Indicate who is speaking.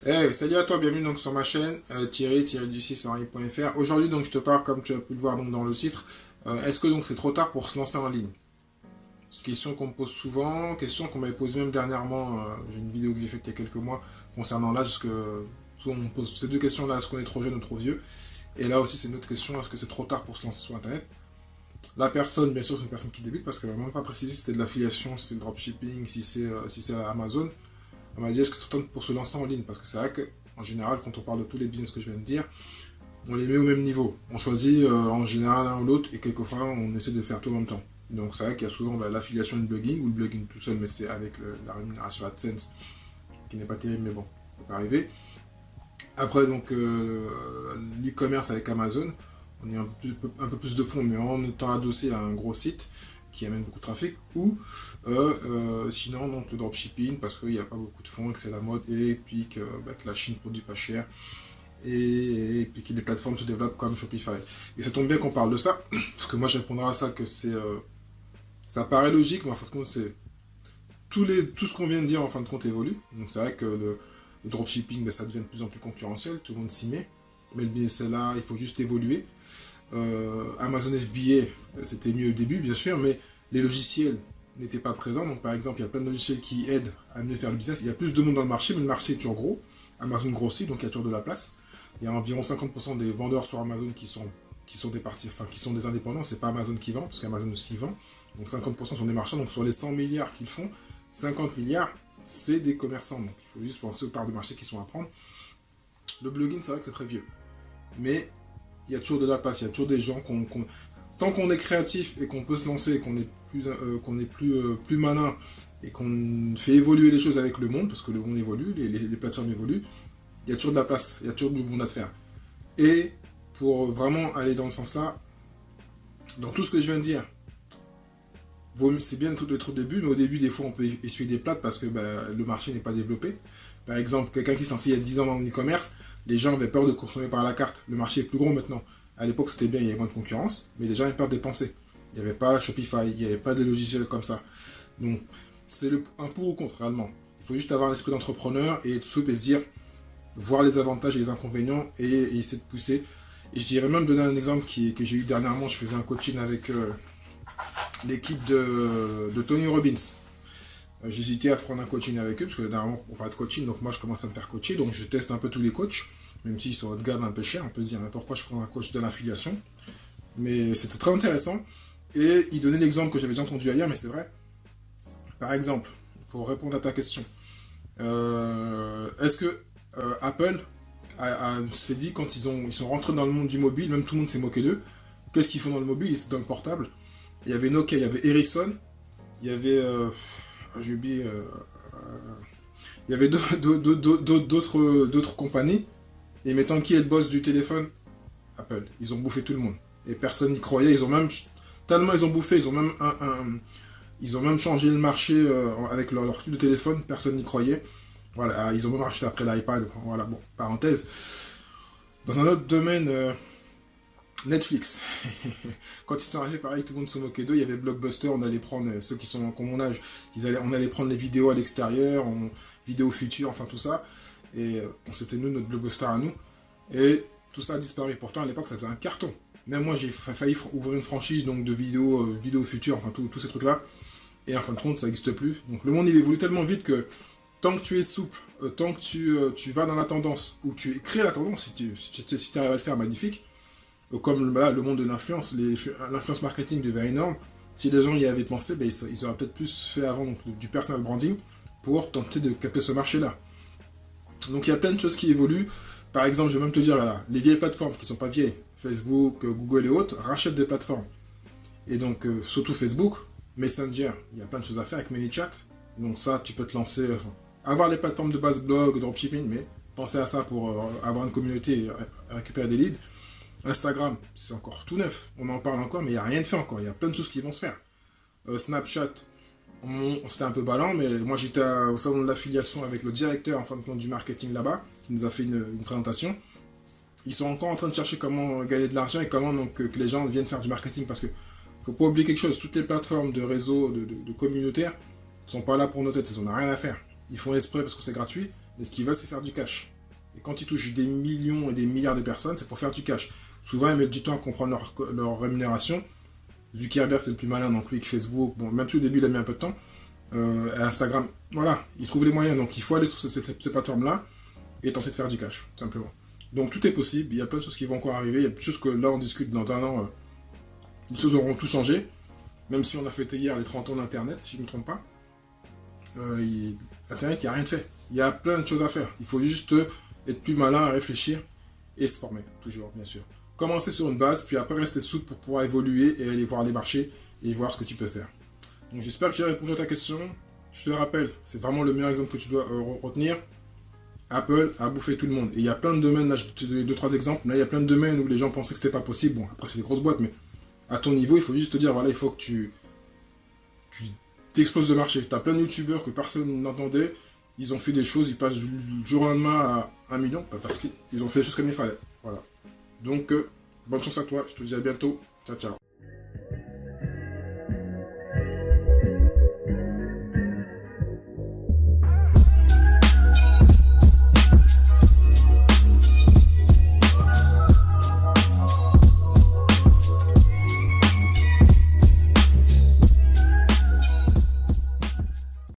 Speaker 1: Hey, salut à toi, bienvenue donc sur ma chaîne Thierry-du6henri.fr. Aujourd'hui donc je te parle, comme tu as pu le voir donc dans le titre, est-ce que donc c'est trop tard pour se lancer en ligne? Question qu'on me pose souvent, question qu'on m'avait posée même dernièrement, j'ai une vidéo que j'ai faite il y a quelques mois concernant l'âge, parce que souvent on me pose ces deux questions là, est-ce qu'on est trop jeune ou trop vieux? Et là aussi c'est une autre question, est-ce que c'est trop tard pour se lancer sur internet? La personne, bien sûr, c'est une personne qui débute parce qu'elle n'a même pas précisé si c'était de l'affiliation, si c'est le dropshipping, si c'est Amazon. Elle m'a dit est-ce que c'est trop tard pour se lancer en ligne? Parce que c'est vrai qu'en général, quand on parle de tous les business que je viens de dire, on les met au même niveau. On choisit en général l'un ou l'autre et quelquefois on essaie de faire tout en même temps. Donc c'est vrai qu'il y a souvent l'affiliation du blogging ou le blogging tout seul, mais c'est avec la rémunération AdSense qui n'est pas terrible, mais bon, ça peut arriver. Après, donc, l'e-commerce avec Amazon, on est un peu plus de fonds, mais en étant adossé à un gros site qui amène beaucoup de trafic, ou sinon donc le dropshipping parce qu'il n'y a pas beaucoup de fonds et que c'est la mode, et puis que la Chine produit pas cher, et puis que des plateformes se développent comme Shopify. Et ça tombe bien qu'on parle de ça, parce que moi je répondrai à ça que c'est... ça paraît logique, mais en fin de compte c'est... Tout ce qu'on vient de dire en fin de compte évolue. Donc c'est vrai que le dropshipping, ça devient de plus en plus concurrentiel, tout le monde s'y met, mais le business est là, il faut juste évoluer. Amazon FBA, c'était mieux au début bien sûr, mais les logiciels n'étaient pas présents. Donc par exemple, il y a plein de logiciels qui aident à mieux faire le business. Il y a plus de monde dans le marché, mais le marché est toujours gros. Amazon grossit, donc il y a toujours de la place. Il y a environ 50% des vendeurs sur Amazon qui sont des indépendants. C'est pas Amazon qui vend, parce qu'Amazon aussi vend. Donc 50% sont des marchands. Donc sur les 100 milliards qu'ils font, 50 milliards, c'est des commerçants. Donc il faut juste penser aux parts de marché qui sont à prendre. Le blogging, c'est vrai que c'est très vieux. Mais il y a toujours de la place, il y a toujours des gens tant qu'on est créatif et qu'on peut se lancer, et qu'on est plus malin et qu'on fait évoluer les choses avec le monde, parce que le monde évolue, les plateformes évoluent, il y a toujours de la place, il y a toujours du bon à faire. Et pour vraiment aller dans ce sens-là, dans tout ce que je viens de dire, c'est bien d'être au début, mais au début, des fois, on peut essuyer des plates parce que le marché n'est pas développé. Par exemple, quelqu'un qui s'est lancé il y a 10 ans dans l'e-commerce, les gens avaient peur de consommer par la carte. Le marché est plus gros maintenant. À l'époque, c'était bien, il y avait moins de concurrence, mais les gens avaient peur de dépenser. Il n'y avait pas Shopify, il n'y avait pas de logiciels comme ça. Donc, c'est un pour ou contre, réellement. Il faut juste avoir l'esprit d'entrepreneur et être souple et se dire, voir les avantages et les inconvénients et essayer de pousser. Et je dirais même donner un exemple que j'ai eu dernièrement. Je faisais un coaching avec l'équipe de Tony Robbins. J'hésitais à prendre un coaching avec eux, parce que normalement on parle de coaching, donc moi je commence à me faire coacher, donc je teste un peu tous les coachs, même s'ils sont haut de gamme un peu chers, on peut se dire mais pourquoi je prends un coach de l'affiliation. Mais c'était très intéressant, et il donnait l'exemple que j'avais déjà entendu ailleurs, mais c'est vrai. Par exemple, pour répondre à ta question, est-ce que Apple s'est dit, quand ils sont rentrés dans le monde du mobile, même tout le monde s'est moqué d'eux, qu'est-ce qu'ils font dans le mobile? Ils sont dans le portable. Il y avait Nokia, il y avait Ericsson, il y avait... j'ai oublié, il y avait d'autres compagnies, et mettant qui est le boss du téléphone? Apple. Ils ont bouffé tout le monde. Et personne n'y croyait, tellement ils ont bouffé, ils ont même changé le marché avec leur type de téléphone, personne n'y croyait. Voilà, ils ont même racheté après l'iPad, voilà, bon, parenthèse. Dans un autre domaine, Netflix. Quand ils sont arrivés, pareil, tout le monde se moquait d'eux. Il y avait Blockbuster, on allait prendre ceux qui sont comme mon âge, on allait prendre les vidéos à l'extérieur, vidéos futures, enfin tout ça. Et c'était nous, notre Blockbuster à nous. Et tout ça a disparu. Pourtant, à l'époque, ça faisait un carton. Même moi, j'ai failli ouvrir une franchise donc, de vidéos futures, enfin tous ces trucs-là. Et en fin de compte, ça n'existe plus. Donc le monde, il évolue tellement vite que tant que tu es souple, tant que tu vas dans la tendance, ou tu crées la tendance, si tu arrives à le faire, magnifique. Comme le monde de l'influence, l'influence marketing devient énorme. Si les gens y avaient pensé, ils auraient peut-être plus fait avant donc, du personal branding pour tenter de capter ce marché-là. Donc il y a plein de choses qui évoluent. Par exemple, je vais même te dire, voilà, les vieilles plateformes qui ne sont pas vieilles, Facebook, Google et autres, rachètent des plateformes. Et donc, surtout Facebook, Messenger, il y a plein de choses à faire avec ManyChat. Donc ça, tu peux te lancer, avoir les plateformes de base blog, dropshipping, mais penser à ça pour avoir une communauté et récupérer des leads. Instagram, c'est encore tout neuf, on en parle encore, mais il n'y a rien de fait encore, il y a plein de choses qui vont se faire. Snapchat, c'était un peu ballant, mais moi j'étais au salon de l'affiliation avec le directeur en fin de compte du marketing là-bas, qui nous a fait une présentation. Ils sont encore en train de chercher comment gagner de l'argent et comment donc, que les gens viennent faire du marketing, parce que faut pas oublier quelque chose, toutes les plateformes de réseaux, de communautaires, sont pas là pour nos têtes, ils n'ont rien à faire. Ils font exprès parce que c'est gratuit, mais ce qu'ils veulent, c'est faire du cash. Et quand ils touchent des millions et des milliards de personnes, c'est pour faire du cash. Souvent, ils mettent du temps à comprendre leur rémunération. Zuckerberg, c'est le plus malin, donc lui, avec Facebook, bon, même si au début, il a mis un peu de temps. Instagram, voilà, ils trouvent les moyens. Donc, il faut aller sur ces plateformes-là et tenter de faire du cash, tout simplement. Donc, tout est possible. Il y a plein de choses qui vont encore arriver. Il y a plein de choses que là, on discute dans un an. Les choses auront tout changé. Même si on a fêté hier les 30 ans d'Internet, si je ne me trompe pas. Internet, il n'y a rien de fait. Il y a plein de choses à faire. Il faut juste être plus malin, réfléchir et se former, toujours, bien sûr. Commencer sur une base, puis après rester souple pour pouvoir évoluer et aller voir les marchés et voir ce que tu peux faire. Donc j'espère que j'ai répondu à ta question. Je te le rappelle, c'est vraiment le meilleur exemple que tu dois retenir. Apple a bouffé tout le monde. Et il y a plein de domaines, là je te donne 2-3 exemples, là il y a plein de domaines où les gens pensaient que c'était pas possible. Bon, après c'est des grosses boîtes, mais à ton niveau, il faut juste te dire, voilà, il faut que tu exploses le marché. Tu as plein de youtubeurs que personne n'entendait. Ils ont fait des choses, ils passent du jour au lendemain à 1 million, parce qu'ils ont fait des choses comme il fallait. Voilà. Donc, bonne chance à toi, je te dis à bientôt. Ciao, ciao.